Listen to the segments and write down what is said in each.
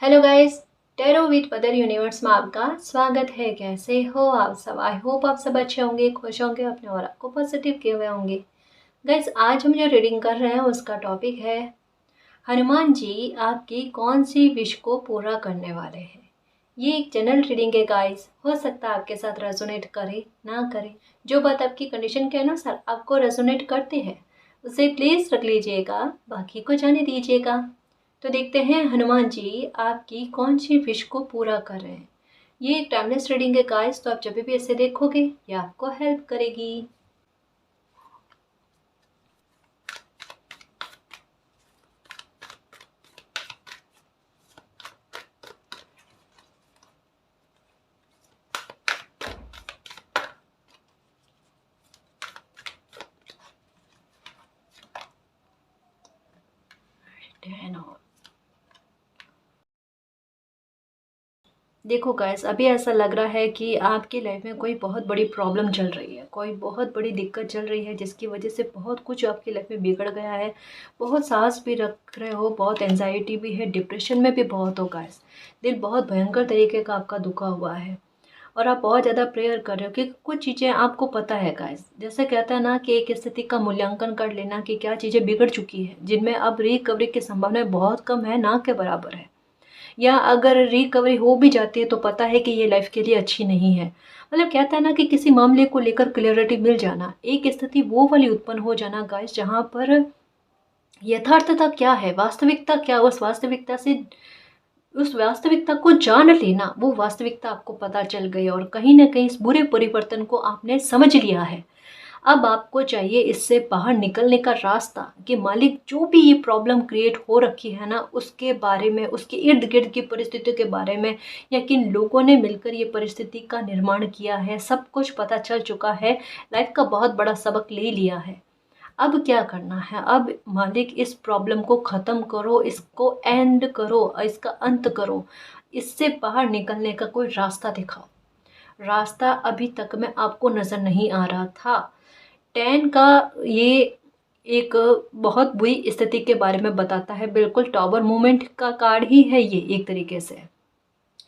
Hello guys, tarot with पदर universe में आपका स्वागत है। कैसे हो आप सब? आई होप आप सब अच्छे होंगे, खुश होंगे, अपने और आपको पॉजिटिव किए हुए होंगे। गाइस, आज हम जो रीडिंग कर रहे हैं उसका टॉपिक है हनुमान जी आपकी कौन सी विश को पूरा करने वाले हैं। ये एक जनरल रीडिंग है गाइस, हो सकता है आपके साथ रेजोनेट करे ना करे। जो बात आपकी कंडीशन के अनुसार आपको रेजोनेट करती है उसे प्लीज रख लीजिएगा, बाकी को जाने दीजिएगा। तो देखते हैं हनुमान जी आपकी कौन सी विश को पूरा कर रहे हैं। ये एक टाइमलेस रीडिंग है गाइस, तो आप जब भी इसे देखोगे ये आपको हेल्प करेगी। देखो गाइस, अभी ऐसा लग रहा है कि आपकी लाइफ में कोई बहुत बड़ी प्रॉब्लम चल रही है, कोई बहुत बड़ी दिक्कत चल रही है जिसकी वजह से बहुत कुछ आपकी लाइफ में बिगड़ गया है। बहुत साहस भी रख रहे हो, बहुत एंजाइटी भी है, डिप्रेशन में भी बहुत हो गाइस। दिल बहुत भयंकर तरीके का आपका दुखा हुआ है और आप बहुत ज़्यादा प्रेयर कर रहे हो कि कुछ चीज़ें आपको पता है गाइस। जैसे कहता है ना कि एक स्थिति का मूल्यांकन कर लेना कि क्या चीज़ें बिगड़ चुकी है जिनमें अब रिकवरी की संभावना बहुत कम है, ना के बराबर है। या अगर रिकवरी हो भी जाती है तो पता है कि ये लाइफ के लिए अच्छी नहीं है। मतलब कहता है ना कि किसी मामले को लेकर क्लियरिटी मिल जाना, एक स्थिति वो वाली उत्पन्न हो जाना गाइस जहाँ पर यथार्थता क्या है, वास्तविकता क्या, उस वास्तविकता को जान लेना, वो वास्तविकता आपको पता चल गई और कहीं ना कहीं इस बुरे परिवर्तन को आपने समझ लिया है। अब आपको चाहिए इससे बाहर निकलने का रास्ता कि मालिक जो भी ये प्रॉब्लम क्रिएट हो रखी है ना उसके बारे में, उसके इर्द गिर्द की परिस्थितियों के बारे में, या किन लोगों ने मिलकर ये परिस्थिति का निर्माण किया है, सब कुछ पता चल चुका है। लाइफ का बहुत बड़ा सबक ले लिया है। अब क्या करना है? अब मालिक इस प्रॉब्लम को ख़त्म करो, इसको एंड करो, इसका अंत करो, इससे बाहर निकलने का कोई रास्ता दिखाओ। रास्ता अभी तक में आपको नज़र नहीं आ रहा था। 10 का ये एक बहुत बुरी स्थिति के बारे में बताता है, बिल्कुल टॉवर मूवमेंट का कार्ड ही है ये एक तरीके से।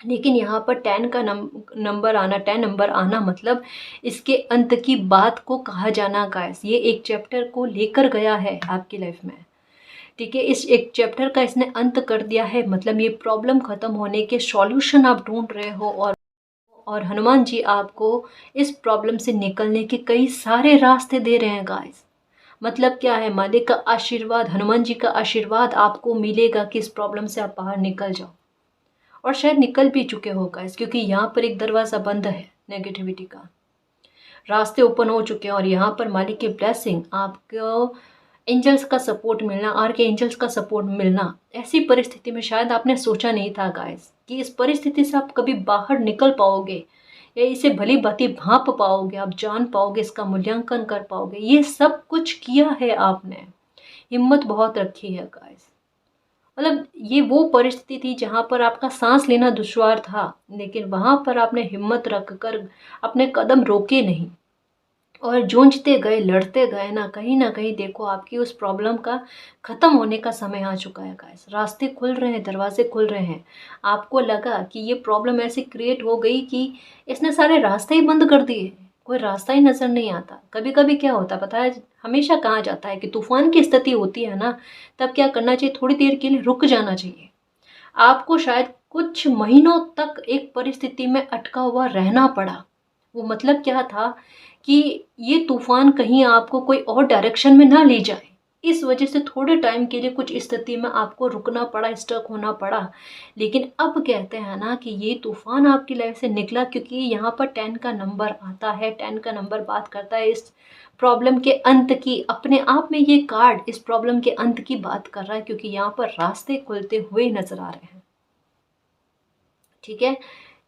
लेकिन यहाँ पर 10 का नंबर आना, 10 नंबर आना मतलब इसके अंत की बात को कहा जाना गाइस। ये एक चैप्टर को लेकर गया है आपकी लाइफ में, ठीक है। इस एक चैप्टर का इसने अंत कर दिया है, मतलब ये प्रॉब्लम खत्म होने के सॉल्यूशन आप ढूंढ रहे हो और हनुमान जी आपको इस प्रॉब्लम से निकलने के कई सारे रास्ते दे रहे हैं गाइस। मतलब क्या है? मालिक का आशीर्वाद, हनुमान जी का आशीर्वाद आपको मिलेगा कि इस प्रॉब्लम से आप बाहर निकल जाओ, और शायद निकल भी चुके हो गाइस, क्योंकि यहाँ पर एक दरवाज़ा बंद है नेगेटिविटी का, रास्ते ओपन हो चुके हैं और यहाँ पर मालिक की ब्लेसिंग, आपको एंजल्स का सपोर्ट मिलना, आर के एंजल्स का सपोर्ट मिलना। ऐसी परिस्थिति में शायद आपने सोचा नहीं था गाइस कि इस परिस्थिति से आप कभी बाहर निकल पाओगे या इसे भली भांति भांप पाओगे, आप जान पाओगे, इसका मूल्यांकन कर पाओगे। ये सब कुछ किया है आपने, हिम्मत बहुत रखी है गाइस। मतलब ये वो परिस्थिति थी जहाँ पर आपका सांस लेना दुश्वार था, लेकिन वहाँ पर आपने हिम्मत रख कर अपने कदम रोके नहीं और जूझते गए, लड़ते गए ना कहीं देखो आपकी उस प्रॉब्लम का ख़त्म होने का समय आ चुका है गाइस। रास्ते खुल रहे हैं, दरवाजे खुल रहे हैं। आपको लगा कि ये प्रॉब्लम ऐसी क्रिएट हो गई कि इसने सारे रास्ते ही बंद कर दिए, कोई रास्ता ही नज़र नहीं आता। कभी कभी क्या होता है पता है? हमेशा कहा जाता है कि तूफान की स्थिति होती है ना, तब क्या करना चाहिए? थोड़ी देर के लिए रुक जाना चाहिए। आपको शायद कुछ महीनों तक एक परिस्थिति में अटका हुआ रहना पड़ा। वो मतलब क्या था कि ये तूफान कहीं आपको कोई और डायरेक्शन में ना ले जाए, इस वजह से थोड़े टाइम के लिए कुछ स्थिति में आपको रुकना पड़ा, स्टक होना पड़ा। लेकिन अब कहते हैं ना कि ये तूफान आपकी लाइफ से निकला, क्योंकि यहाँ पर 10 का नंबर आता है। 10 का नंबर बात करता है इस प्रॉब्लम के अंत की। अपने आप में ये कार्ड इस प्रॉब्लम के अंत की बात कर रहा है, क्योंकि यहाँ पर रास्ते खुलते हुए नजर आ रहे हैं, ठीक है।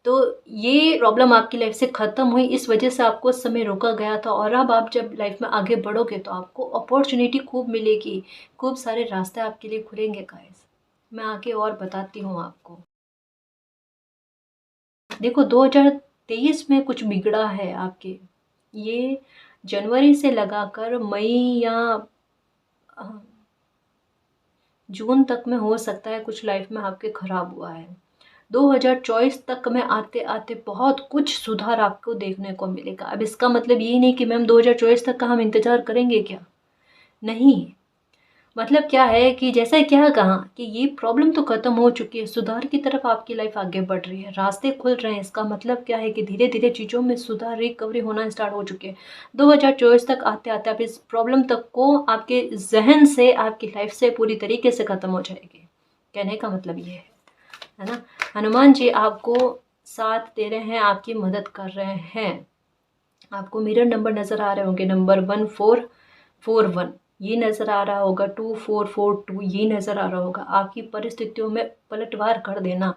तो ये प्रॉब्लम आपकी लाइफ से ख़त्म हुई, इस वजह से आपको उस समय रोका गया था। और अब आप जब लाइफ में आगे बढ़ोगे तो आपको अपॉर्चुनिटी खूब मिलेगी, खूब सारे रास्ते आपके लिए खुलेंगे गाइस। मैं आगे और बताती हूँ आपको। देखो 2023 में कुछ बिगड़ा है आपके, ये जनवरी से लगाकर मई या जून तक में हो सकता है कुछ लाइफ में आपके खराब हुआ है। 2024 तक में आते आते बहुत कुछ सुधार आपको देखने को मिलेगा। अब इसका मतलब यही नहीं कि मैम 2024 तक का हम इंतज़ार करेंगे क्या? नहीं, मतलब क्या है कि जैसा क्या कहा कि ये प्रॉब्लम तो ख़त्म हो चुकी है, सुधार की तरफ आपकी लाइफ आगे बढ़ रही है, रास्ते खुल रहे हैं। इसका मतलब क्या है कि धीरे धीरे चीज़ों में सुधार, रिकवरी होना स्टार्ट हो चुकी है। 2024 तक आते आते आप इस प्रॉब्लम तक को आपके जहन से, आपकी लाइफ से पूरी तरीके से ख़त्म हो जाएगी। कहने का मतलब ये है ना। हनुमान जी आपको साथ दे रहे हैं, आपकी मदद कर रहे हैं। आपको मिरर नंबर नज़र आ रहे होंगे, नंबर 1441 ये नज़र आ रहा होगा, 2442 ये नज़र आ रहा होगा। आपकी परिस्थितियों में पलटवार कर देना,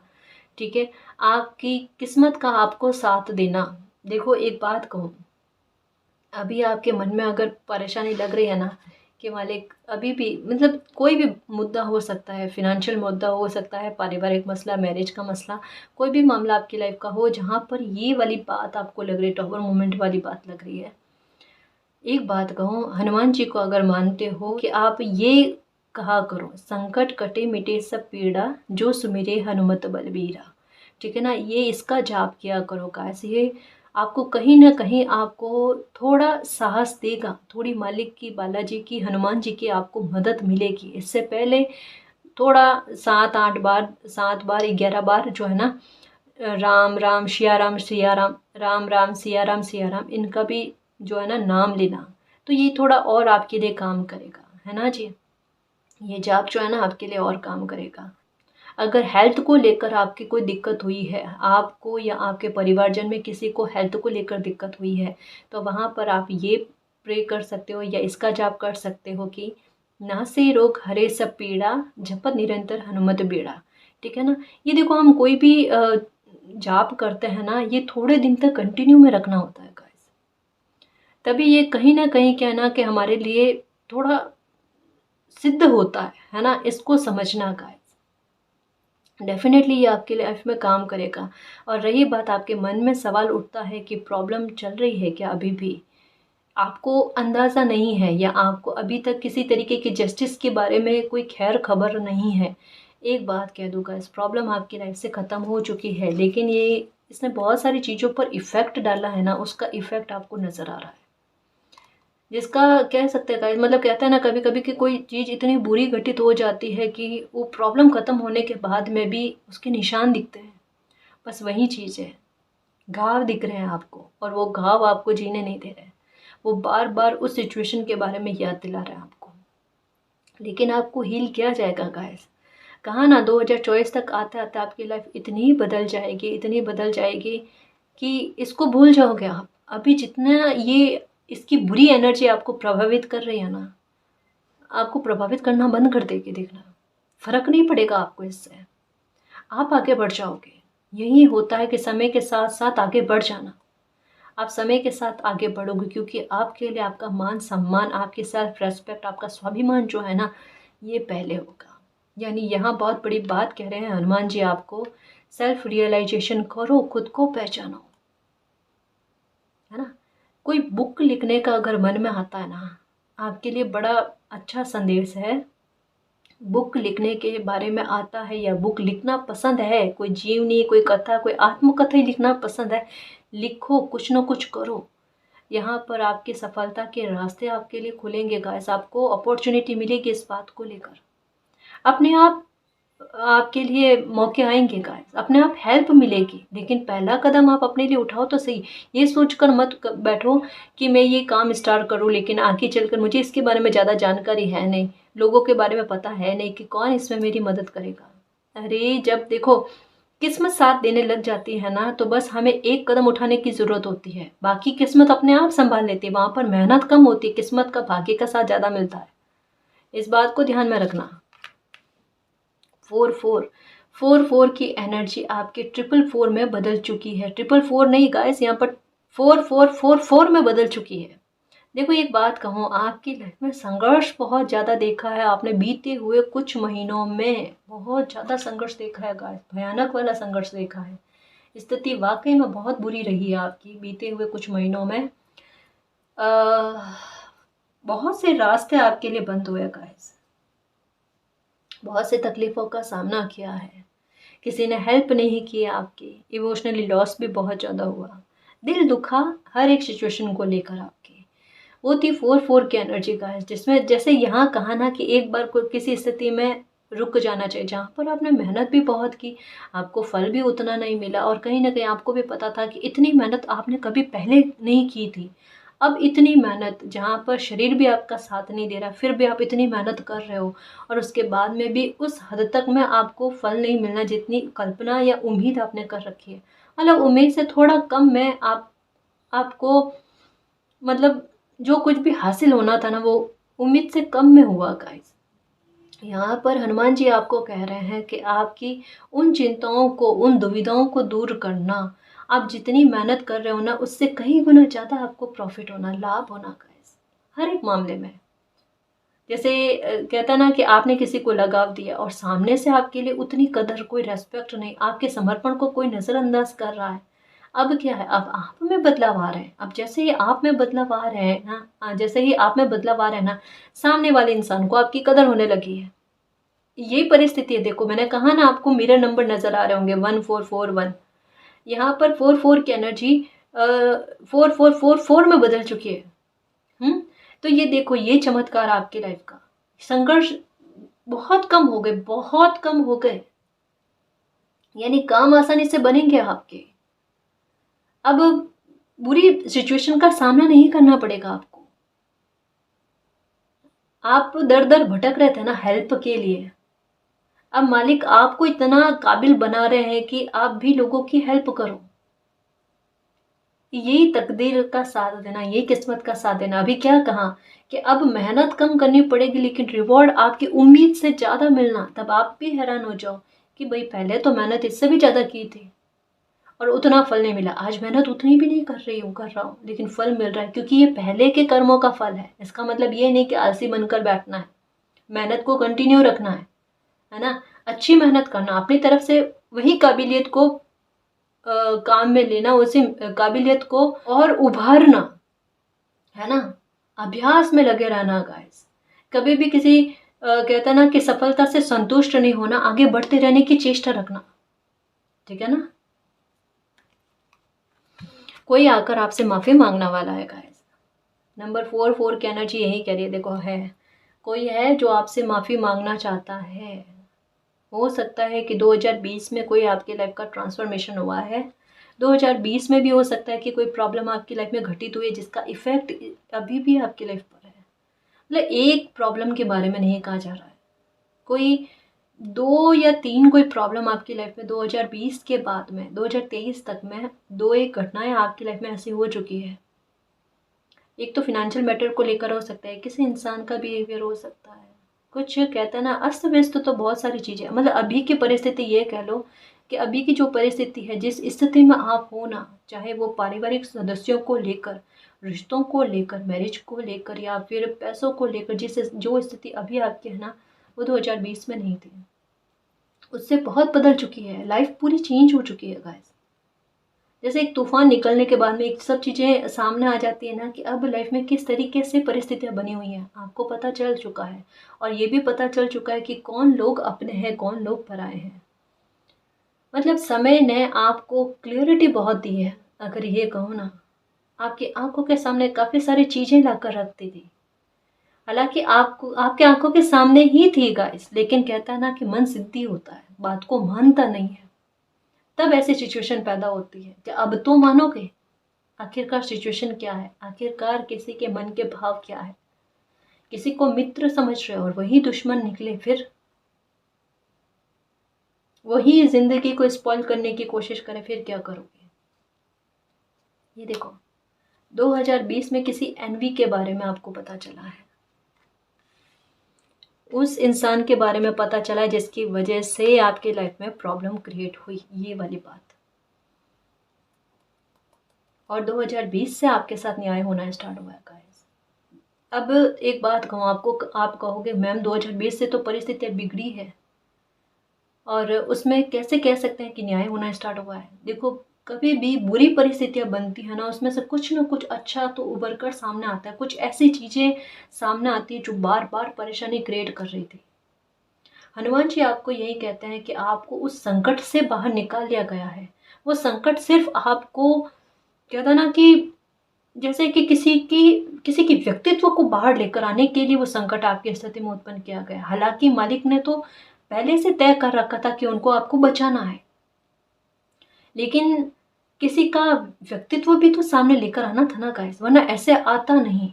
ठीक है, आपकी किस्मत का आपको साथ देना। देखो एक बात कहूँ, अभी आपके मन में अगर परेशानी लग रही है ना कि मालिक अभी भी, मतलब कोई भी मुद्दा हो सकता है, फिनेंशियल मुद्दा हो सकता है, पारिवारिक मसला, मैरिज का मसला, कोई भी मामला आपकी लाइफ का हो जहाँ पर ये वाली बात आपको लग रही है, टॉवर मोमेंट वाली बात लग रही है, एक बात कहूँ, हनुमान जी को अगर मानते हो कि आप ये कहा करो, संकट कटे मिटे सब पीड़ा, जो सुमिरे हनुमत बलबीरा। ठीक है ना, ये इसका जाप किया करो गाइस। ये आपको कहीं ना कहीं आपको थोड़ा साहस देगा, थोड़ी मालिक की, बालाजी की, हनुमान जी की आपको मदद मिलेगी। इससे पहले थोड़ा 7-8 बार, 7 बार, 11 बार जो है ना, राम राम सिया राम, सिया राम, राम राम सिया राम, सिया राम, इनका भी जो है ना नाम लेना, तो ये थोड़ा और आपके लिए काम करेगा, है ना जी। ये जाप जो है ना आपके लिए और काम करेगा। अगर हेल्थ को लेकर आपकी कोई दिक्कत हुई है, आपको या आपके परिवारजन में किसी को हेल्थ को लेकर दिक्कत हुई है, तो वहाँ पर आप ये प्रे कर सकते हो या इसका जाप कर सकते हो कि नासे रोग हरे सब पीड़ा, जपत निरंतर हनुमत बेड़ा। ठीक है ना। ये देखो, हम कोई भी जाप करते हैं ना, ये थोड़े दिन तक कंटिन्यू में रखना होता है गाइस, तभी ये कहीं ना कहीं क्या है ना कि हमारे लिए थोड़ा सिद्ध होता है ना। इसको समझना गाइस, डेफिनेटली ये आपकी लाइफ में काम करेगा। और रही बात, आपके मन में सवाल उठता है कि प्रॉब्लम चल रही है क्या अभी भी, आपको अंदाज़ा नहीं है या आपको अभी तक किसी तरीके की जस्टिस के बारे में कोई खैर खबर नहीं है, एक बात कह दूँगा, इस प्रॉब्लम आपकी लाइफ से ख़त्म हो चुकी है, लेकिन ये इसने बहुत सारी चीज़ों पर इफ़ेक्ट डाला है ना, उसका इफ़ेक्ट आपको नज़र आ रहा है। जिसका कह सकते हैं गाइस, मतलब कहते हैं ना कभी कभी कि कोई चीज़ इतनी बुरी घटित हो जाती है कि वो प्रॉब्लम ख़त्म होने के बाद में भी उसके निशान दिखते हैं। बस वही चीज़ है, घाव दिख रहे हैं आपको और वो घाव आपको जीने नहीं दे रहे हैं। वो बार बार उस सिचुएशन के बारे में याद दिला रहे हैं आपको, लेकिन आपको हील किया जाएगा गाइस। कहा ना 2024 तक आते आते आपकी लाइफ इतनी बदल जाएगी, इतनी बदल जाएगी कि इसको भूल जाओगे आप। अभी जितना ये इसकी बुरी एनर्जी आपको प्रभावित कर रही है ना, आपको प्रभावित करना बंद कर देगी, देखना फर्क नहीं पड़ेगा आपको इससे, आप आगे बढ़ जाओगे। यही होता है कि समय के साथ साथ आगे बढ़ जाना। आप समय के साथ आगे बढ़ोगे क्योंकि आपके लिए आपका मान सम्मान, आपकी सेल्फ रेस्पेक्ट, आपका स्वाभिमान जो है ना, ये पहले होगा। यानी यहाँ बहुत बड़ी बात कह रहे हैं हनुमान जी आपको, सेल्फ रियलाइजेशन करो, खुद को पहचानो, है ना। कोई बुक लिखने का अगर मन में आता है ना, आपके लिए बड़ा अच्छा संदेश है। बुक लिखने के बारे में आता है या बुक लिखना पसंद है, कोई जीवनी, कोई कथा, कोई आत्मकथा ही लिखना पसंद है, लिखो, कुछ ना कुछ करो। यहाँ पर आपकी सफलता के रास्ते आपके लिए खुलेंगे गाइस, आपको अपॉर्चुनिटी मिलेगी इस बात को लेकर। अपने आप आपके लिए मौके आएंगे गाइस, अपने आप हेल्प मिलेगी, लेकिन पहला कदम आप अपने लिए उठाओ तो सही। ये सोचकर मत बैठो कि मैं ये काम स्टार्ट करूं लेकिन आगे चलकर मुझे इसके बारे में ज़्यादा जानकारी है नहीं, लोगों के बारे में पता है नहीं कि कौन इसमें मेरी मदद करेगा। अरे जब देखो किस्मत साथ देने लग जाती है ना, तो बस हमें एक कदम उठाने की ज़रूरत होती है, बाकी किस्मत अपने आप संभाल लेती है। वहाँ पर मेहनत कम होती है, किस्मत का, भाग्य का साथ ज़्यादा मिलता है। इस बात को ध्यान में रखना। 4-4 की एनर्जी आपके 4-4 में बदल चुकी है। 4-4 नहीं गाइस, यहाँ पर 4-4-4-4 में बदल चुकी है। देखो एक बात कहूँ, आपकी लाइफ में संघर्ष बहुत ज़्यादा देखा है आपने बीते हुए कुछ महीनों में, बहुत ज़्यादा संघर्ष देखा है गाइस, भयानक वाला संघर्ष देखा है। स्थिति वाकई में बहुत बुरी रही है आपकी बीते हुए कुछ महीनों में। बहुत से रास्ते आपके लिए बंद हुए गाइस, बहुत से तकलीफ़ों का सामना किया है, किसी ने हेल्प नहीं की आपकी, इमोशनली लॉस भी बहुत ज़्यादा हुआ, दिल दुखा हर एक सिचुएशन को लेकर आपकी। वो थी 4-4 की एनर्जी गाइस, जिसमें जैसे यहाँ कहा ना कि एक बार कोई किसी स्थिति में रुक जाना चाहिए जहाँ पर आपने मेहनत भी बहुत की, आपको फल भी उतना नहीं मिला और कहीं न कहीं आपको भी पता था कि इतनी मेहनत आपने कभी पहले नहीं की थी। अब इतनी मेहनत जहाँ पर शरीर भी आपका साथ नहीं दे रहा, फिर भी आप इतनी मेहनत कर रहे हो और उसके बाद में भी उस हद तक में आपको फल नहीं मिलना जितनी कल्पना या उम्मीद आपने कर रखी है। मतलब उम्मीद से थोड़ा कम में आपको मतलब जो कुछ भी हासिल होना था ना वो उम्मीद से कम में हुआ गाइस। यहाँ पर हनुमान जी आपको कह रहे हैं कि आपकी उन चिंताओं को, उन दुविधाओं को दूर करना, आप जितनी मेहनत कर रहे हो ना उससे कई गुना ज़्यादा आपको प्रॉफिट होना, लाभ होना गाइस, हर एक मामले में। जैसे कहता ना कि आपने किसी को लगाव दिया और सामने से आपके लिए उतनी कदर, कोई रेस्पेक्ट नहीं, आपके समर्पण को कोई नज़रअंदाज कर रहा है। अब क्या है, अब आप में बदलाव आ रहे हैं। अब जैसे ही आप में बदलाव आ रहे हैं ना, जैसे ही आप में बदलाव आ रहे हैं ना, सामने वाले इंसान को आपकी कदर होने लगी है। यही परिस्थिति है, देखो मैंने कहा ना आपको मिरर नंबर नज़र आ रहे होंगे 1441। यहाँ पर 44 की एनर्जी 4444 में बदल चुकी है। तो ये देखो, ये चमत्कार आपकी लाइफ का, संघर्ष बहुत कम हो गए, बहुत कम हो गए, यानी काम आसानी से बनेंगे आपके। अब बुरी सिचुएशन का सामना नहीं करना पड़ेगा आपको। आप दर दर भटक रहे थे ना हेल्प के लिए, अब मालिक आपको इतना काबिल बना रहे हैं कि आप भी लोगों की हेल्प करो। यही तकदीर का साथ देना, यही किस्मत का साथ देना। अभी क्या कहा कि अब मेहनत कम करनी पड़ेगी लेकिन रिवॉर्ड आपकी उम्मीद से ज़्यादा मिलना। तब आप भी हैरान हो जाओ कि भाई पहले तो मेहनत इससे भी ज़्यादा की थी और उतना फल नहीं मिला। आज मेहनत उतनी भी नहीं कर रहा हूँ लेकिन फल मिल रहा है, क्योंकि ये पहले के कर्मों का फल है। इसका मतलब ये नहीं कि आलसी बनकर बैठना है, मेहनत को कंटिन्यू रखना है ना। अच्छी मेहनत करना, अपनी तरफ से वही काबिलियत को काम में लेना, उसी काबिलियत को और उभारना, है ना। अभ्यास में लगे रहना गाइस। कभी भी किसी कहता ना कि सफलता से संतुष्ट नहीं होना, आगे बढ़ते रहने की चेष्टा रखना, ठीक है ना। कोई आकर आपसे माफी मांगने वाला है गाइस। नंबर 44 की एनर्जी यही कह रही है, देखो है कोई है जो आपसे माफी मांगना चाहता है। हो सकता है कि 2020 में कोई आपकी लाइफ का ट्रांसफॉर्मेशन हुआ है, 2020 में भी हो सकता है कि कोई प्रॉब्लम आपकी लाइफ में घटित हुई है जिसका इफेक्ट अभी भी आपकी लाइफ पर है। मतलब एक प्रॉब्लम के बारे में नहीं कहा जा रहा है, कोई 2 या 3 कोई प्रॉब्लम आपकी लाइफ में 2020 के बाद में 2023 तक में 2-1 घटनाएं आपकी लाइफ में ऐसी हो चुकी है। एक तो फिनेंशियल मैटर को लेकर हो सकता है, किसी इंसान का बिहेवियर हो सकता है, कुछ कहते हैं ना अस्त व्यस्त, तो बहुत सारी चीज़ें। मतलब अभी की परिस्थिति ये कह लो कि अभी की जो परिस्थिति है, जिस स्थिति में आप हो ना, चाहे वो पारिवारिक सदस्यों को लेकर, रिश्तों को लेकर, मैरिज को लेकर या फिर पैसों को लेकर, जिस जो स्थिति अभी आपकी है ना, वो 2020 में नहीं थी। उससे बहुत बदल चुकी है, लाइफ पूरी चेंज हो चुकी है गाइस। जैसे एक तूफान निकलने के बाद में एक सब चीज़ें सामने आ जाती है ना कि अब लाइफ में किस तरीके से परिस्थितियाँ बनी हुई हैं, आपको पता चल चुका है। और ये भी पता चल चुका है कि कौन लोग अपने हैं, कौन लोग पराए हैं। मतलब समय ने आपको क्लियरिटी बहुत दी है। अगर ये कहो ना, आपकी आंखों के सामने काफ़ी सारी चीज़ें लाकर रखती थी, हालांकि आपको आपके आंखों के सामने ही थी गाइस, लेकिन कहता है ना कि मन जिद्दी होता है, बात को मानता नहीं है। तब ऐसी सिचुएशन पैदा होती है कि अब तो मानोगे। आखिरकार सिचुएशन क्या है, आखिरकार किसी के मन के भाव क्या है। किसी को मित्र समझ रहे हो और वही दुश्मन निकले, फिर वही जिंदगी को स्पॉइल करने की कोशिश करे, फिर क्या करोगे। ये देखो 2020 में किसी एनवी के बारे में आपको पता चला है, उस इंसान के बारे में पता चला जिसकी वजह से आपके लाइफ में प्रॉब्लम क्रिएट हुई, ये वाली बात। और 2020 से आपके साथ न्याय होना स्टार्ट हुआ है गाइस। अब एक बात कहूँ आपको, आप कहोगे मैम 2020 से तो परिस्थितियाँ बिगड़ी है और उसमें कैसे कह सकते हैं कि न्याय होना स्टार्ट हुआ है। देखो कभी भी बुरी परिस्थितियाँ बनती है ना, उसमें से कुछ ना कुछ अच्छा तो उभर कर सामने आता है, कुछ ऐसी चीज़ें सामने आती है जो बार बार परेशानी क्रिएट कर रही थी। हनुमान जी आपको यही कहते हैं कि आपको उस संकट से बाहर निकाल लिया गया है। वो संकट सिर्फ आपको कहता है ना कि जैसे कि किसी की व्यक्तित्व को बाहर लेकर आने के लिए वो संकट आपकी स्थिति में उत्पन्न किया गया। हालाँकि मालिक ने तो पहले से तय कर रखा था कि उनको आपको बचाना है। लेकिन किसी का व्यक्तित्व भी तो सामने लेकर आना था ना गाइस, वरना ऐसे आता नहीं।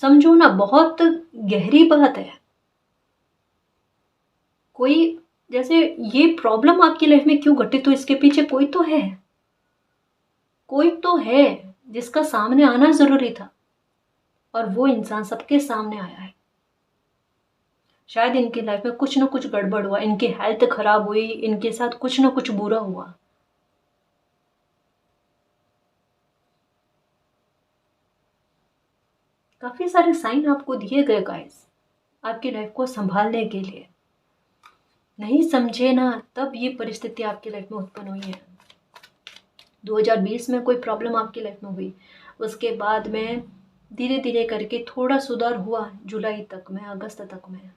समझो ना, बहुत गहरी बात है। कोई जैसे ये प्रॉब्लम आपकी लाइफ में क्यों घटित हुई, इसके पीछे कोई तो है, कोई तो है जिसका सामने आना ज़रूरी था, और वो इंसान सबके सामने आया है। शायद इनकी लाइफ में कुछ ना कुछ गड़बड़ हुआ, इनकी हेल्थ खराब हुई, इनके साथ कुछ ना कुछ बुरा हुआ। काफ़ी सारे साइन आपको दिए गए गाइस, आपकी लाइफ को संभालने के लिए। नहीं समझे ना, तब ये परिस्थिति आपकी लाइफ में उत्पन्न हुई है। 2020 में कोई प्रॉब्लम आपकी लाइफ में हुई, उसके बाद में धीरे धीरे करके थोड़ा सुधार हुआ जुलाई तक में, अगस्त तक में।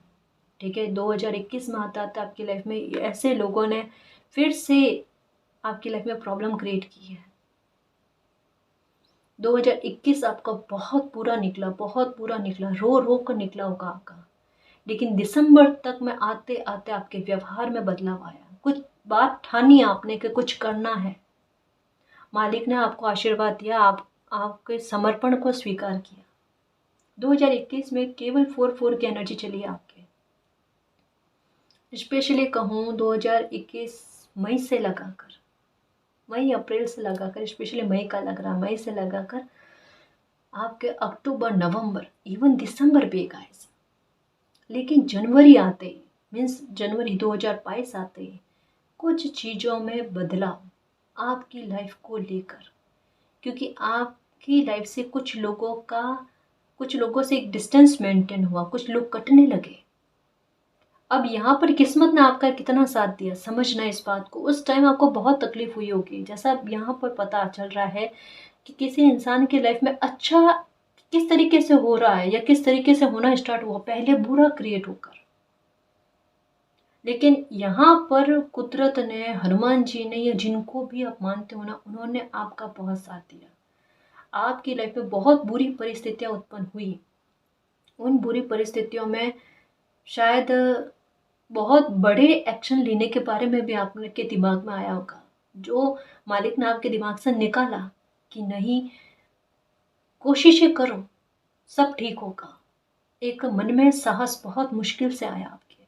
ठीक है, 2021 में आता आता आपकी लाइफ में ऐसे लोगों ने फिर से आपकी लाइफ में प्रॉब्लम क्रिएट की है। 2021 आपका बहुत बुरा निकला, बहुत बुरा निकला, रो रो कर निकला होगा आपका। लेकिन दिसंबर तक में आते आते आपके व्यवहार में बदलाव आया। कुछ बात ठानी आपने कि कुछ करना है, मालिक ने आपको आशीर्वाद दिया, आप आपके समर्पण को स्वीकार किया। 2021 में केवल 4 की एनर्जी चली है आपके। स्पेशली कहूँ 2021 मई से लगाकर, मई अप्रैल से लगाकर, स्पेशली मई का लग रहा, मई से लगाकर आपके अक्टूबर, नवंबर, इवन दिसंबर भी गाइस। लेकिन जनवरी आते, मीन्स जनवरी 2022 आते, कुछ चीज़ों में बदलाव आपकी लाइफ को लेकर, क्योंकि आपकी लाइफ से कुछ लोगों से एक डिस्टेंस मेंटेन हुआ, कुछ लोग कटने लगे। अब यहाँ पर किस्मत ने आपका कितना साथ दिया, समझना इस बात को। उस टाइम आपको बहुत तकलीफ हुई होगी, जैसा अब यहाँ पर पता चल रहा है कि किसी इंसान की लाइफ में अच्छा किस तरीके से हो रहा है या किस तरीके से होना स्टार्ट हुआ, पहले बुरा क्रिएट होकर। लेकिन यहाँ पर कुदरत ने, हनुमान जी ने, या जिनको भी आप मानते हो ना, उन्होंने आपका बहुत साथ दिया। आपकी लाइफ में बहुत बुरी परिस्थितियाँ उत्पन्न हुई। उन बुरी परिस्थितियों में शायद बहुत बड़े एक्शन लेने के बारे में भी आपके दिमाग में आया होगा, जो मालिक ने आपके दिमाग से निकाला कि नहीं, कोशिशें करो, सब ठीक होगा। एक मन में साहस बहुत मुश्किल से आया आपके।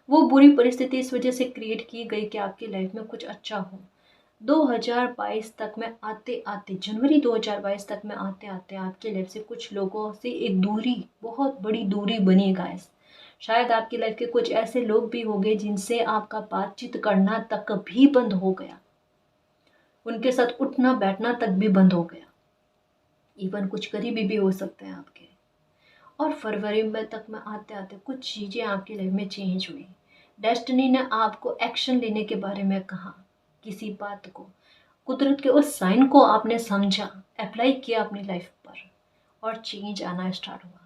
वो बुरी परिस्थिति इस वजह से क्रिएट की गई कि आपकी लाइफ में कुछ अच्छा हो। 2022 तक में आते आते, जनवरी 2022 तक में आते आते आपकी लाइफ से कुछ लोगों से एक दूरी, बहुत बड़ी दूरी बनी गाइस। शायद आपकी लाइफ के कुछ ऐसे लोग भी होंगे जिनसे आपका बातचीत करना तक भी बंद हो गया, उनके साथ उठना बैठना तक भी बंद हो गया। इवन कुछ करीबी भी हो सकते हैं आपके। और फरवरी में तक में आते आते कुछ चीज़ें आपकी लाइफ में चेंज हुई। डेस्टिनी ने आपको एक्शन लेने के बारे में कहा, किसी बात को, कुदरत के उस साइन को आपने समझा, अप्लाई किया अपनी लाइफ पर, और चेंज आना स्टार्ट हुआ।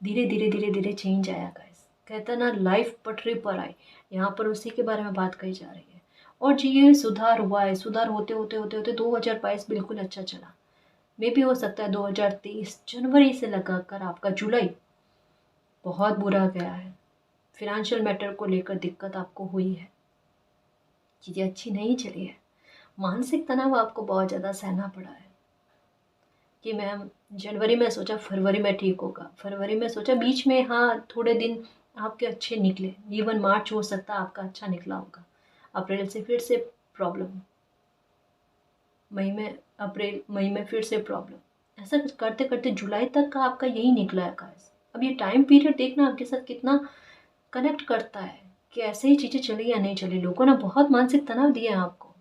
धीरे धीरे धीरे धीरे चेंज आया गाइस। कहता ना, लाइफ पटरी पर आई, यहाँ पर उसी के बारे में बात कही जा रही है। और जी, ये सुधार हुआ है। सुधार होते होते होते होते 2022 बिल्कुल अच्छा चला। मे भी हो सकता है 2023 जनवरी से लगाकर आपका जुलाई बहुत बुरा गया है। फिनेंशियल मैटर को लेकर दिक्कत आपको हुई है, चीज़ें अच्छी नहीं चली है। मानसिक तनाव आपको बहुत ज़्यादा सहना पड़ा है कि मैम जनवरी में सोचा फरवरी में ठीक होगा, फरवरी में सोचा बीच में, हाँ थोड़े दिन आपके अच्छे निकले, इवन मार्च हो सकता है आपका अच्छा निकला होगा। अप्रैल से फिर से प्रॉब्लम, मई में फिर से प्रॉब्लम। ऐसा करते करते जुलाई तक का आपका यही निकला है गाइस। अब ये टाइम पीरियड देखना आपके साथ कितना कनेक्ट करता है कि ऐसे ही चीज़ें चली या नहीं चली। लोगों ने बहुत मानसिक तनाव दिया है आपको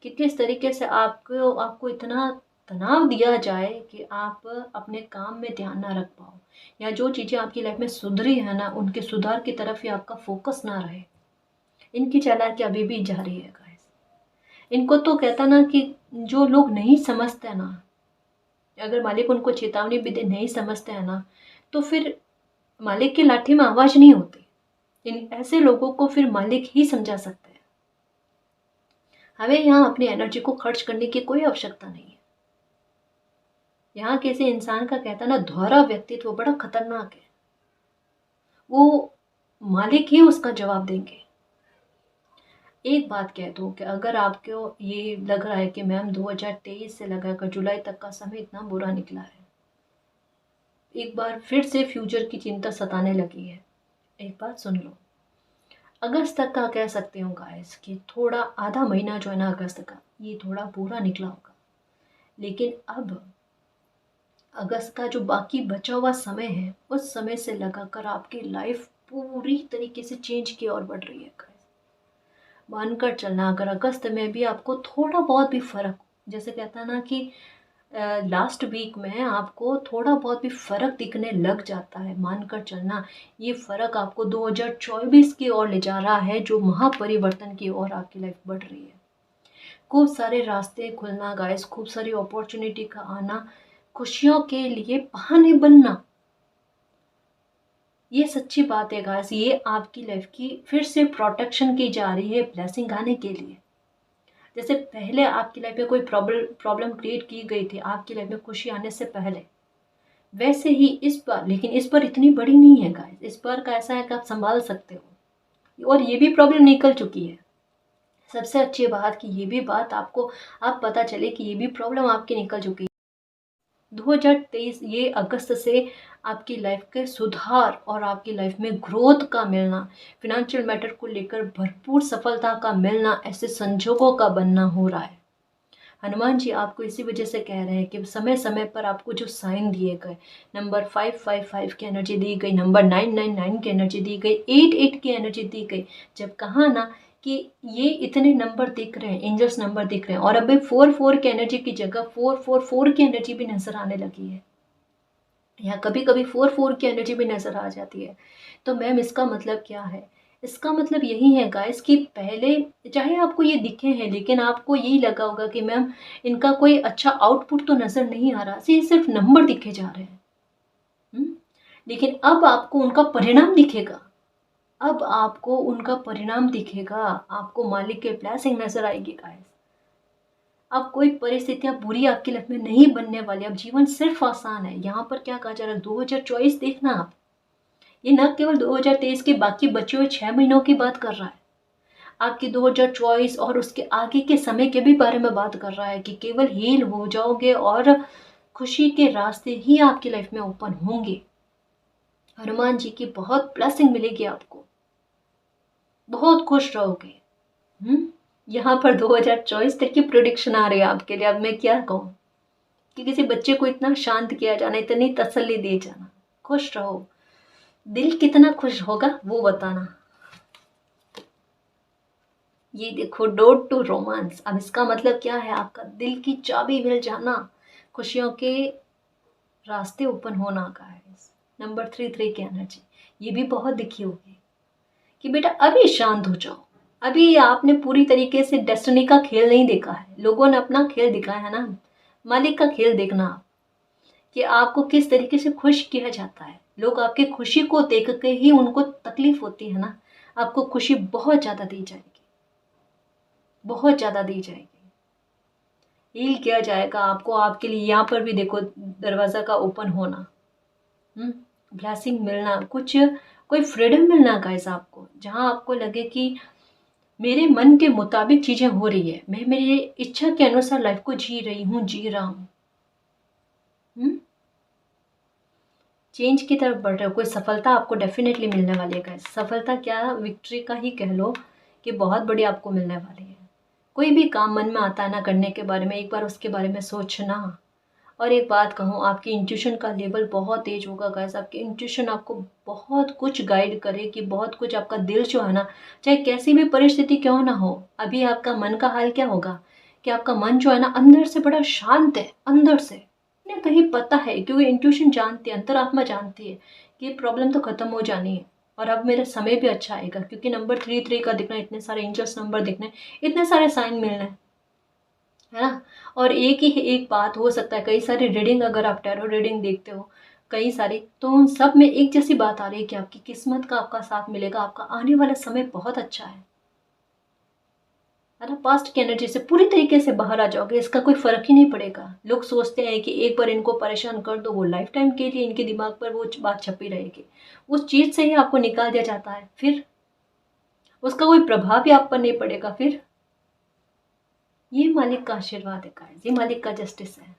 कि किस तरीके से आपको इतना तनाव दिया जाए कि आप अपने काम में ध्यान ना रख पाओ, या जो चीज़ें आपकी लाइफ में सुधरी है ना, उनके सुधार की तरफ ही आपका फोकस ना रहे। इनकी चालाकी अभी भी जारी है गाइस। इनको तो कहता ना कि जो लोग नहीं समझते ना, अगर मालिक उनको चेतावनी भी दे नहीं समझते हैं ना, तो फिर मालिक की लाठी में आवाज़ नहीं होती। इन ऐसे लोगों को फिर मालिक ही समझा सकते हैं। हमें यहाँ अपनी एनर्जी को खर्च करने की कोई आवश्यकता नहीं है। यहाँ किसी इंसान का कहता ना दोहरा व्यक्तित्व बड़ा खतरनाक है, वो मालिक ही उसका जवाब देंगे। एक बात कह दूँ कि अगर आपको ये लग रहा है कि मैम 2023 से लगाकर जुलाई तक का समय इतना बुरा निकला है, एक बार फिर से फ्यूचर की चिंता सताने लगी है, एक बात सुन लो। अगस्त तक का कह सकते हो गाइस कि थोड़ा आधा महीना जो है ना अगस्त का, ये थोड़ा बुरा निकला होगा। लेकिन अब अगस्त का जो बाकी बचा हुआ समय है, उस समय से लगाकर आपकी लाइफ पूरी तरीके से चेंज की ओर बढ़ रही है गाइस। मानकर चलना, अगर अगस्त में भी आपको थोड़ा बहुत भी फ़र्क, जैसे कहता है ना कि लास्ट वीक में आपको थोड़ा बहुत भी फ़र्क दिखने लग जाता है, मानकर चलना ये फ़र्क आपको 2024 की ओर ले जा रहा है, जो महापरिवर्तन की ओर आपकी लाइफ बढ़ रही है। खूब सारे रास्ते खुलना गाइस, खूब सारी अपॉर्चुनिटी का आना, खुशियों के लिए बहाने बनना, ये सच्ची बात है गाइस। ये आपकी लाइफ की फिर से प्रोटेक्शन की जा रही है ब्लेसिंग आने के लिए। जैसे पहले आपकी लाइफ में कोई प्रॉब्लम क्रिएट की गई थी आपकी लाइफ में खुशी आने से पहले, वैसे ही इस बार, लेकिन इस बार इतनी बड़ी नहीं है गाइस। इस बार का ऐसा है कि आप संभाल सकते हो, और ये भी प्रॉब्लम निकल चुकी है। सबसे अच्छी बात कि ये भी बात आपको आप पता चले कि ये भी प्रॉब्लम आपकी निकल चुकी है। 2023 ये अगस्त से आपकी लाइफ के सुधार और आपकी लाइफ में ग्रोथ का मिलना, फिनेंशियल मैटर को लेकर भरपूर सफलता का मिलना, ऐसे संजोगों का बनना हो रहा है। हनुमान जी आपको इसी वजह से कह रहे हैं कि समय समय पर आपको जो साइन दिए गए, नंबर 555 की एनर्जी दी गई, नंबर 999 की एनर्जी दी गई, 88 की एनर्जी दी गई, जब कहा ना कि ये इतने नंबर दिख रहे हैं, एंजल्स नंबर दिख रहे हैं, और अभी 44 की एनर्जी की जगह 444 की एनर्जी भी नजर आने लगी है, या कभी कभी 44 की एनर्जी भी नजर आ जाती है। तो मैम इसका मतलब क्या है? इसका मतलब यही है गाइस कि पहले चाहे आपको ये दिखे हैं, लेकिन आपको यही लगा होगा कि मैम इनका कोई अच्छा आउटपुट तो नजर नहीं आ रहा, सिर्फ नंबर दिखे जा रहे हैं। लेकिन अब आपको उनका परिणाम दिखेगा, अब आपको उनका परिणाम दिखेगा, आपको मालिक के ब्लेसिंग नजर आएगी गाइस। अब कोई परिस्थितियां बुरी आपकी लाइफ में नहीं बनने वाली, अब जीवन सिर्फ आसान है। यहाँ पर क्या कहा जा रहा है, 2024 देखना आप, ये न केवल 2023 के बाकी बचे हुए 6 महीनों की बात कर रहा है, आपकी 2024 और उसके आगे के समय के भी बारे में बात कर रहा है कि केवल हील हो जाओगे और खुशी के रास्ते ही आपकी लाइफ में ओपन होंगे। हनुमान जी की बहुत ब्लेसिंग मिलेगी आपको, बहुत खुश रहोगे। यहाँ पर 2024 तक की प्रोडिक्शन आ रही है आपके लिए। अब मैं क्या कहूँ कि किसी बच्चे को इतना शांत किया जाना, इतनी तसल्ली दी जाना, खुश रहो। दिल कितना खुश होगा वो बताना। ये देखो, डोर टू रोमांस, अब इसका मतलब क्या है, आपका दिल की चाबी मिल जाना, खुशियों के रास्ते ओपन होना का है। नंबर 33 की एनर्जी ये भी बहुत दिखी होगी कि बेटा अभी शांत हो जाओ, अभी आपने पूरी तरीके से डेस्टिनी का खेल नहीं देखा है, लोगों ने अपना खेल दिखाया है ना, मालिक का खेल देखना आप कि आपको किस तरीके से खुश किया जाता है। लोग आपकी खुशी को देख के ही उनको तकलीफ होती है ना, आपको खुशी बहुत ज़्यादा दी जाएगी, बहुत ज़्यादा दी जाएगी, हील किया जाएगा आपको। आपके लिए यहाँ पर भी देखो दरवाज़ा का ओपन होना, ब्लेसिंग मिलना, कुछ कोई फ्रीडम मिलना गाइस आपको, जहाँ आपको लगे कि मेरे मन के मुताबिक चीज़ें हो रही है, मैं मेरी इच्छा के अनुसार लाइफ को जी रही हूँ, जी रहा हूँ, चेंज की तरफ बढ़ रहे हो। कोई सफलता आपको डेफिनेटली मिलने वाली है गाइस। सफलता क्या, विक्ट्री का ही कह लो कि बहुत बड़ी आपको मिलने वाली है। कोई भी काम मन में आता है ना करने के बारे में, एक बार उसके बारे में सोचना। और एक बात कहूँ, आपकी इंट्यूशन का लेवल बहुत तेज होगा गाइस। आपकी इंट्यूशन आपको बहुत कुछ गाइड करेगी, बहुत कुछ। आपका दिल जो है ना, चाहे कैसी भी परिस्थिति क्यों ना हो, अभी आपका मन का हाल क्या होगा कि आपका मन जो है ना अंदर से बड़ा शांत है, अंदर से ना कहीं पता है, क्योंकि इंट्यूशन जानती है, अंतरात्मा जानती है कि ये प्रॉब्लम तो खत्म हो जानी है और अब मेरा समय भी अच्छा आएगा, क्योंकि नंबर 33 का दिखना, इतने सारे एंजल्स नंबर दिखने, इतने सारे साइन मिलने, है ना। और एक ही एक बात हो सकता है, कई सारी रीडिंग अगर आप टैरो रीडिंग देखते हो कई सारी, तो उन सब में एक जैसी बात आ रही है कि आपकी किस्मत का आपका साथ मिलेगा, आपका आने वाला समय बहुत अच्छा है ना। पास्ट की एनर्जी से पूरी तरीके से बाहर आ जाओगे, इसका कोई फर्क ही नहीं पड़ेगा। लोग सोचते हैं कि एक बार इनको परेशान कर दो, वो लाइफ टाइम के लिए इनके दिमाग पर वो बात छपी रहेगी। उस चीज से ही आपको निकाल दिया जाता है, फिर उसका कोई प्रभाव भी आप पर नहीं पड़ेगा। फिर ये मालिक का आशीर्वाद है गाइस, ये मालिक का जस्टिस है।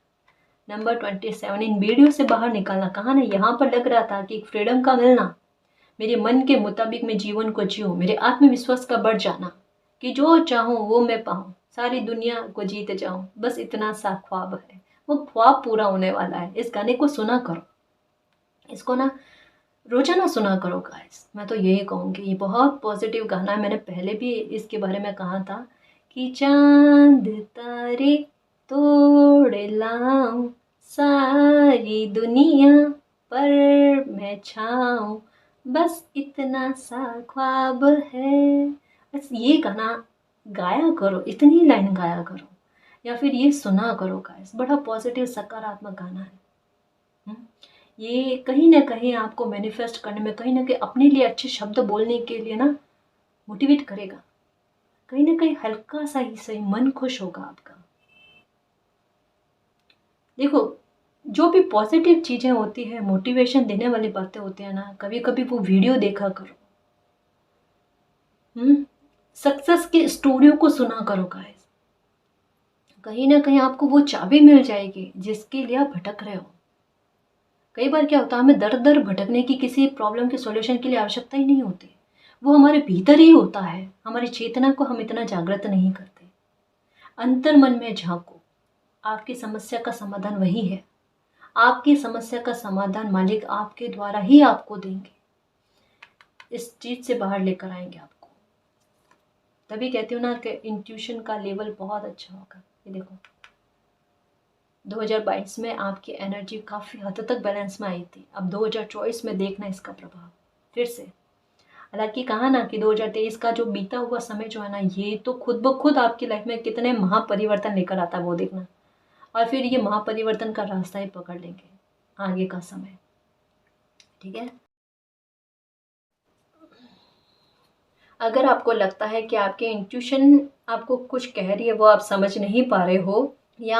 नंबर 27, इन बीड़ियों से बाहर निकालना। कहा ना, यहाँ पर लग रहा था कि फ्रीडम का मिलना, मेरे मन के मुताबिक मैं जीवन को जीऊँ, मेरे आत्मविश्वास का बढ़ जाना, कि जो चाहूँ वो मैं पाऊँ, सारी दुनिया को जीत जाऊँ, बस इतना सा ख्वाब है। वो ख्वाब पूरा होने वाला है। इस गाने को सुना करो, इसको ना रोजाना सुना करो गाइस। मैं तो यही कहूँगी, ये बहुत पॉजिटिव गाना है। मैंने पहले भी इसके बारे में कहा था कि चांद तारे तोड़ लाऊं, सारी दुनिया पर मैं छाऊं, बस इतना सा ख्वाब है। बस ये गाना गाया करो, इतनी लाइन गाया करो, या फिर ये सुना करो गाइस। बड़ा पॉजिटिव सकारात्मक गाना है। हम्म? ये कहीं ना कहीं आपको मैनिफेस्ट करने में, कहीं ना कहीं अपने लिए अच्छे शब्द बोलने के लिए ना मोटिवेट करेगा। कहीं ना कहीं हल्का सा ही सही मन खुश होगा आपका। देखो, जो भी पॉजिटिव चीज़ें होती है, मोटिवेशन देने वाली बातें होती है ना, कभी कभी वो वीडियो देखा करो। सक्सेस की स्टोरियों को सुना करो गाइस। कहीं ना कहीं आपको वो चाबी मिल जाएगी जिसके लिए आप भटक रहे हो। कई बार क्या होता है, हमें दर दर भटकने की, किसी प्रॉब्लम के सॉल्यूशन के लिए आवश्यकता ही नहीं होती। वो हमारे भीतर ही होता है। हमारी चेतना को हम इतना जागृत नहीं करते। अंतर मन में झांको, आपकी समस्या का समाधान वही है। आपकी समस्या का समाधान मालिक आपके द्वारा ही आपको देंगे। इस चीज से बाहर लेकर आएंगे आपको। तभी कहती हूँ ना कि इंट्यूशन का लेवल बहुत अच्छा होगा। ये देखो, 2022 में आपकी एनर्जी काफ़ी हद तक बैलेंस में आई थी। अब 2024 में देखना इसका प्रभाव फिर से। हालांकि कहा ना कि 2023 का जो बीता हुआ समय जो है ना, ये तो खुद ब खुद आपकी लाइफ में कितने महापरिवर्तन लेकर आता है वो देखना। और फिर ये महापरिवर्तन का रास्ता ही पकड़ लेंगे आगे का समय। ठीक है। अगर आपको लगता है कि आपकी इंट्यूशन आपको कुछ कह रही है, वो आप समझ नहीं पा रहे हो, या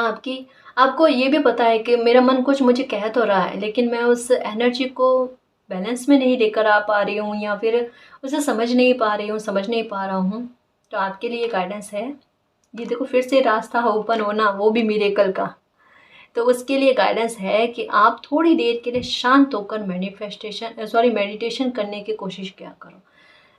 आपको ये भी पता है कि मेरा मन कुछ मुझे कह तो रहा है, लेकिन मैं उस एनर्जी को बैलेंस में नहीं लेकर आ पा रही हूँ, या फिर उसे समझ नहीं पा रही हूँ, समझ नहीं पा रहा हूँ, तो आपके लिए गाइडेंस है। ये देखो, फिर से रास्ता ओपन होना, वो भी मिरेकल का। तो उसके लिए गाइडेंस है कि आप थोड़ी देर के लिए शांत होकर मेडिटेशन करने की कोशिश किया करो।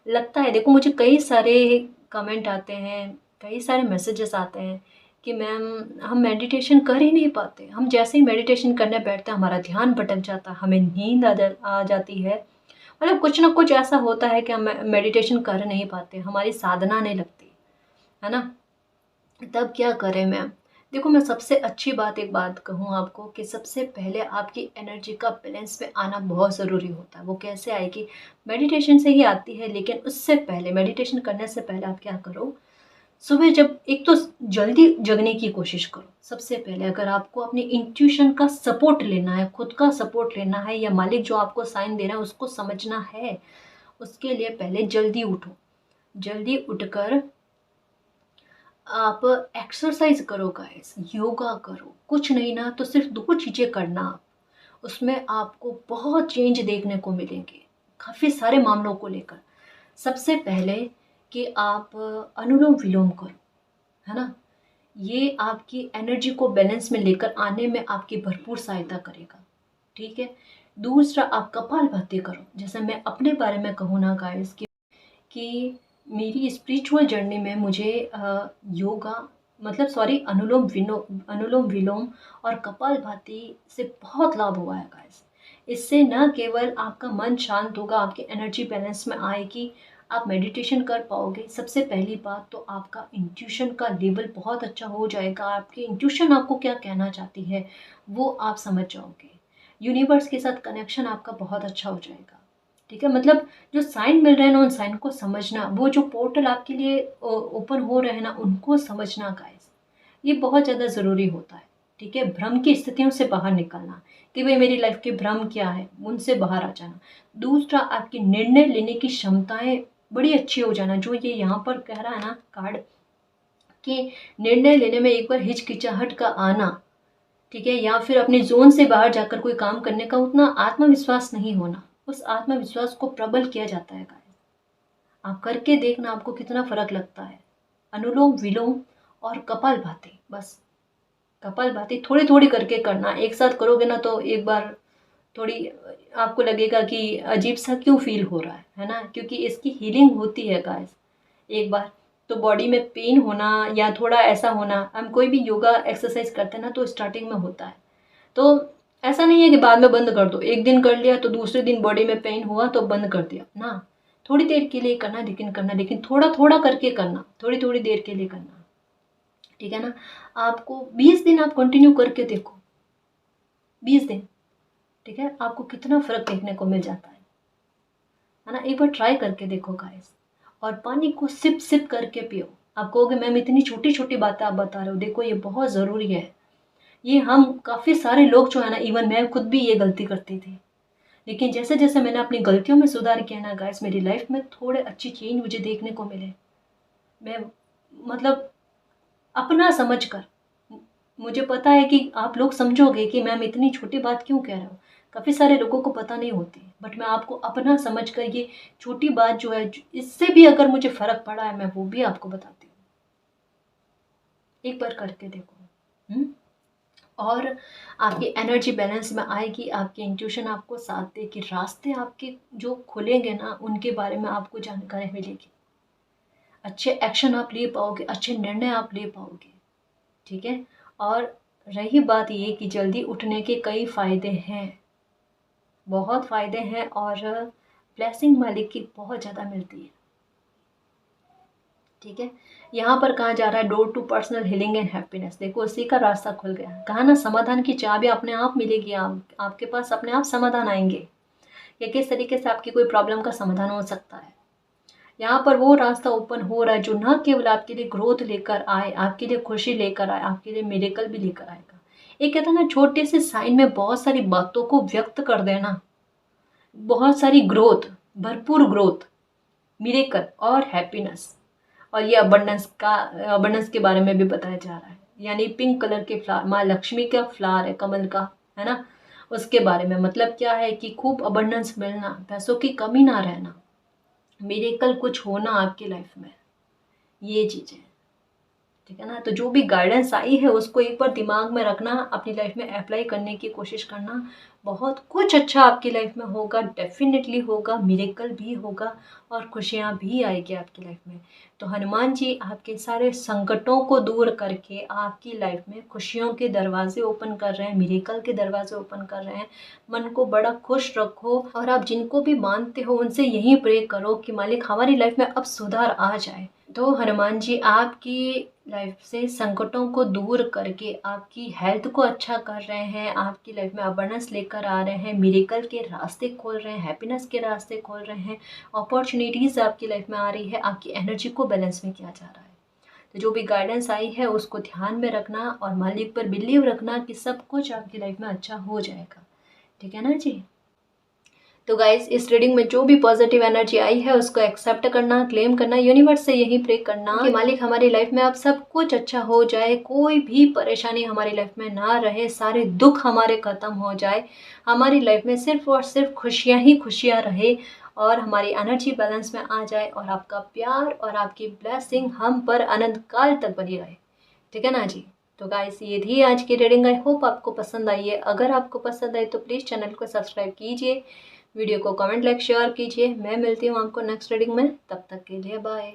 लगता है, देखो मुझे कई सारे कमेंट आते हैं, कई सारे मैसेजेस आते हैं कि मैम हम मेडिटेशन कर ही नहीं पाते। हम जैसे ही मेडिटेशन करने बैठते हैं हमारा ध्यान भटक जाता है, हमें नींद आ जाती है। मतलब कुछ ना कुछ ऐसा होता है कि हम मेडिटेशन कर नहीं पाते, हमारी साधना नहीं लगती, है ना। तब क्या करें मैम? देखो, मैं सबसे अच्छी बात एक बात कहूँ आपको कि सबसे पहले आपकी एनर्जी का बैलेंस में आना बहुत ज़रूरी होता है। वो कैसे आएगी? मेडिटेशन से ही आती है, लेकिन उससे पहले, मेडिटेशन करने से पहले आप क्या करो, सुबह जब, एक तो जल्दी जगने की कोशिश करो। सबसे पहले अगर आपको अपनी इंट्यूशन का सपोर्ट लेना है, खुद का सपोर्ट लेना है, या मालिक जो आपको साइन दे रहा है उसको समझना है, उसके लिए पहले जल्दी उठो। जल्दी उठकर आप एक्सरसाइज करो गाइस, योगा करो। कुछ नहीं ना तो सिर्फ 2 चीज़ें करना आप, उसमें आपको बहुत चेंज देखने को मिलेंगे काफ़ी सारे मामलों को लेकर। सबसे पहले कि आप अनुलोम विलोम करो, है ना। ये आपकी एनर्जी को बैलेंस में लेकर आने में आपकी भरपूर सहायता करेगा। ठीक है। दूसरा, आप कपालभाति करो। जैसे मैं अपने बारे में कहूँ ना गाइस कि मेरी स्पिरिचुअल जर्नी में मुझे योगा, मतलब सॉरी, अनुलोम विलोम और कपालभाति से बहुत लाभ हुआ है गाइस। इससे न केवल आपका मन शांत होगा, आपकी एनर्जी बैलेंस में आएगी, आप मेडिटेशन कर पाओगे। सबसे पहली बात तो आपका इंट्यूशन का लेवल बहुत अच्छा हो जाएगा। आपकी इंट्यूशन आपको क्या कहना चाहती है वो आप समझ जाओगे। यूनिवर्स के साथ कनेक्शन आपका बहुत अच्छा हो जाएगा। ठीक है। मतलब जो साइन मिल रहे हैं ना, उन साइन को समझना, वो जो पोर्टल आपके लिए ओपन हो रहे हैं ना, उनको समझना गाइस। ये बहुत ज़्यादा ज़रूरी होता है। ठीक है, भ्रम की स्थितियों से बाहर निकलना कि भाई मेरी लाइफ के भ्रम क्या है, उनसे बाहर आ जाना। दूसरा, आपकी निर्णय लेने की क्षमताएं बड़ी अच्छी हो जाना। जो ये यहाँ पर कह रहा है ना कार्ड कि निर्णय लेने में एक बार हिचकिचाहट का आना, ठीक है, या फिर अपने जोन से बाहर जाकर कोई काम करने का उतना आत्मविश्वास नहीं होना, उस आत्मविश्वास को प्रबल किया जाता है गाइस। आप करके देखना, आपको कितना फर्क लगता है। अनुलोम विलोम और कपालभाति, बस कपालभाति थोड़ी थोड़ी करके करना। एक साथ करोगे ना तो एक बार थोड़ी आपको लगेगा कि अजीब सा क्यों फील हो रहा है ना, क्योंकि इसकी हीलिंग होती है गाइस। एक बार तो बॉडी में पेन होना या थोड़ा ऐसा होना, हम कोई भी योगा एक्सरसाइज करते हैं ना तो स्टार्टिंग में होता है, तो ऐसा नहीं है कि बाद में बंद कर दो। एक दिन कर लिया तो दूसरे दिन बॉडी में पेन हुआ तो बंद कर दिया ना। थोड़ी देर के लिए करना, लेकिन थोड़ा थोड़ा करके करना, थोड़ी थोड़ी देर के लिए करना। ठीक है ना, आपको 20 दिन आप कंटिन्यू करके देखो, 20 दिन, ठीक है, आपको कितना फर्क देखने को मिल जाता है ना। एक बार ट्राई करके देखो गाइस। और पानी को सिप सिप करके पियो। आप कहोगे मैम इतनी छोटी छोटी बातें आप बता रहे हो, देखो ये बहुत ज़रूरी है। ये हम काफ़ी सारे लोग जो है ना, इवन मैं खुद भी ये गलती करती थी, लेकिन जैसे जैसे मैंने अपनी गलतियों में सुधार किया ना गाइस, मेरी लाइफ में थोड़े अच्छी चेंज मुझे देखने को मिले। मैं मतलब अपना समझ कर, मुझे पता है कि आप लोग समझोगे कि मैम इतनी छोटी बात क्यों कह रहे हो, काफ़ी सारे लोगों को पता नहीं होती, बट मैं आपको अपना समझ कर ये छोटी बात जो है, इससे भी अगर मुझे फ़र्क पड़ा है मैं वो भी आपको बताती हूँ। एक बार करके देखो। और आपकी एनर्जी बैलेंस में आएगी, आपकी इंट्यूशन आपको साथ देगी, रास्ते आपके जो खुलेंगे ना उनके बारे में आपको जानकारी मिलेगी, अच्छे एक्शन आप ले पाओगे, अच्छे निर्णय आप ले पाओगे। ठीक है, और रही बात ये कि जल्दी उठने के कई फ़ायदे हैं, बहुत फ़ायदे हैं, और ब्लेसिंग मालिक की बहुत ज़्यादा मिलती है। ठीक है, यहाँ पर कहा जा रहा है door to personal healing and happiness. देखो उसी का रास्ता खुल गया। कहा ना समाधान की चाबी अपने आप मिलेगी, आपके पास अपने आप समाधान आएंगे कि किस तरीके से आपकी कोई प्रॉब्लम का समाधान हो सकता है। यहाँ पर वो रास्ता ओपन हो रहा है जो न केवल आपके लिए ग्रोथ लेकर आए, आपके लिए खुशी लेकर आए, आपके लिए मिरेकल भी लेकर आएगा। एक कहता है ना छोटे से साइन में बहुत सारी बातों को व्यक्त कर देना, बहुत सारी ग्रोथ, भरपूर ग्रोथ, मिरेकल और हैप्पीनेस। और ये अबंडेंस के बारे में भी बताया जा रहा है, यानी पिंक कलर के फ्लावर, माँ लक्ष्मी का फ्लावर है, कमल का, है ना, उसके बारे में। मतलब क्या है कि खूब अबंडेंस मिलना, पैसों की कमी ना रहना, मिरेकल कुछ होना आपकी लाइफ में, ये चीज़ें। ठीक है ना, तो जो भी गाइडेंस आई है उसको एक बार दिमाग में रखना, अपनी लाइफ में अप्लाई करने की कोशिश करना। बहुत कुछ अच्छा आपकी लाइफ में होगा, डेफिनेटली होगा, मिरेकल भी होगा और खुशियाँ भी आएगी आपकी लाइफ में। तो हनुमान जी आपके सारे संकटों को दूर करके आपकी लाइफ में खुशियों के दरवाजे ओपन कर रहे हैं, मिरेकल के दरवाजे ओपन कर रहे हैं। मन को बड़ा खुश रखो, और आप जिनको भी मानते हो उनसे यही प्रे करो कि मालिक हमारी लाइफ में अब सुधार आ जाए। तो हनुमान जी आपकी लाइफ से संकटों को दूर करके आपकी हेल्थ को अच्छा कर रहे हैं, आपकी लाइफ में अबंडेंस लेकर आ रहे हैं, मिरेकल के रास्ते खोल रहे हैं, हैप्पीनेस के रास्ते खोल रहे हैं, अपॉर्चुनिटीज़ आपकी लाइफ में आ रही है, आपकी एनर्जी को बैलेंस में किया जा रहा है। तो जो भी गाइडेंस आई है उसको ध्यान में रखना और मालिक पर बिलीव रखना कि सब कुछ आपकी लाइफ में अच्छा हो जाएगा। ठीक है ना जी। तो गाइस इस रीडिंग में जो भी पॉजिटिव एनर्जी आई है उसको एक्सेप्ट करना, क्लेम करना, यूनिवर्स से यही प्रे करना कि मालिक हमारी लाइफ में अब सब कुछ अच्छा हो जाए, कोई भी परेशानी हमारी लाइफ में ना रहे, सारे दुख हमारे खत्म हो जाए, हमारी लाइफ में सिर्फ और सिर्फ खुशियाँ ही खुशियाँ रहे, और हमारी एनर्जी बैलेंस में आ जाए, और आपका प्यार और आपकी ब्लेसिंग हम पर अनंत काल तक बनी रहे। ठीक है ना जी। तो गाइस ये थी आज की रीडिंग। आई होप आपको पसंद आई है। अगर आपको पसंद आई तो प्लीज़ चैनल को सब्सक्राइब कीजिए, वीडियो को कमेंट, लाइक, शेयर कीजिए। मैं मिलती हूँ आपको नेक्स्ट रीडिंग में, तब तक के लिए बाय।